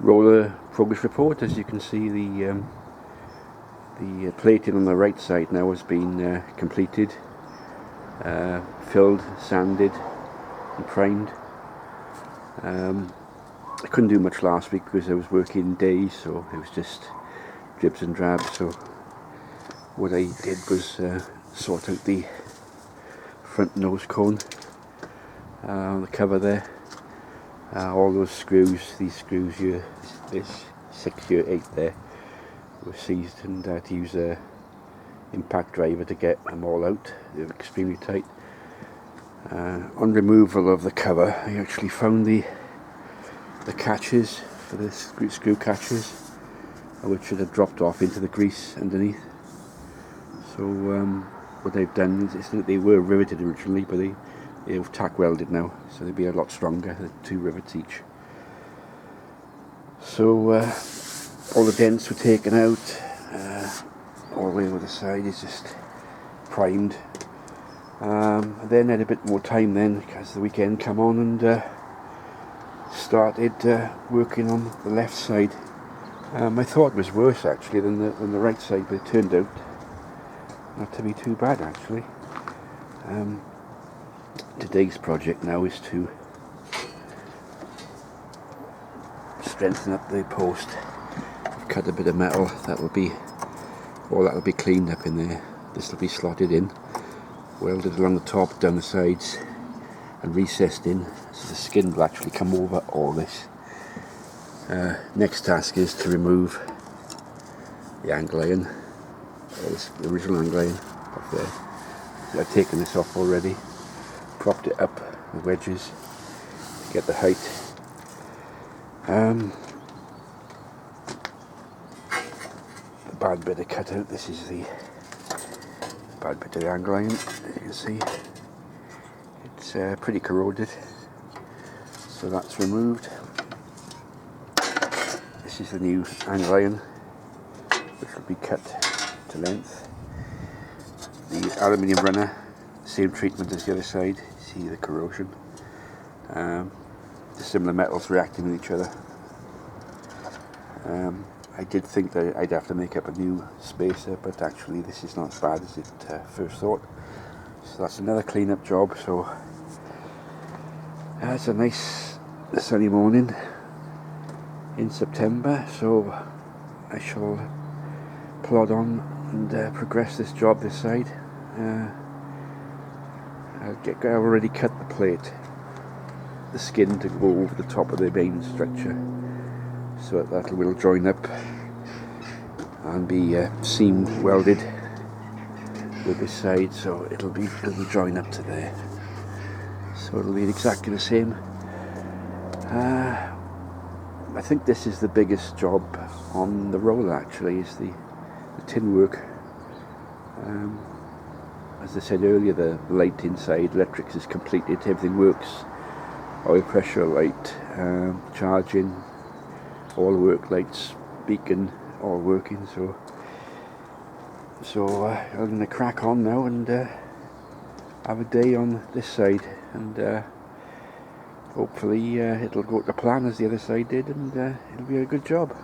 roller progress report. As you can see, the plating on the right side now has been completed, filled, sanded and primed. I couldn't do much last week because I was working days, so it was just dribs and drabs. So what I did was sort out the front nose cone on the cover there. All those screws, these screws here, this 6 here, 8 there, were seized, and I had to use a impact driver to get them all out. They were extremely tight. On removal of the cover, I actually found the catches for the screw catches, which should have dropped off into the grease underneath. So what they've done is that they were riveted originally, but they've tack welded now, so they'll be a lot stronger, 2 rivets each. So all the dents were taken out, all the way over the side is just primed. Then had a bit more time then, because the weekend come on, and started working on the left side. I thought it was worse actually than the right side, but it turned out not to be too bad actually. Today's project now is to strengthen up the post. I've cut a bit of metal, that'll be cleaned up in there. This will be slotted in, welded along the top, down the sides and recessed in, so the skin will actually come over all this. Next task is to remove the angle iron, the original angle iron off there. I've taken this off already, propped it up with wedges to get the height. The bad bit I cut out, this is the bad bit of the angle iron, as you can see. It's pretty corroded, so that's removed. This is the new angle iron, which will be cut to length. The aluminium runner, same treatment as the other side. See the corrosion. The similar metals reacting with each other. I did think that I'd have to make up a new spacer, but actually this is not as bad as it first thought. So that's another clean-up job. So it's a nice sunny morning in September, so I shall plod on and progress this job this side. I've already cut the plate, the skin to go over the top of the main structure, so that will join up and be seam welded with this side, so it'll join up to there. So it'll be exactly the same. I think this is the biggest job on the roller actually, is the tin work. As I said earlier, the light inside, electrics is completed, everything works. Oil pressure light, charging, all the work lights, beacon, all working. So I'm going to crack on now and have a day on this side, and hopefully it'll go to plan as the other side did, and it'll be a good job.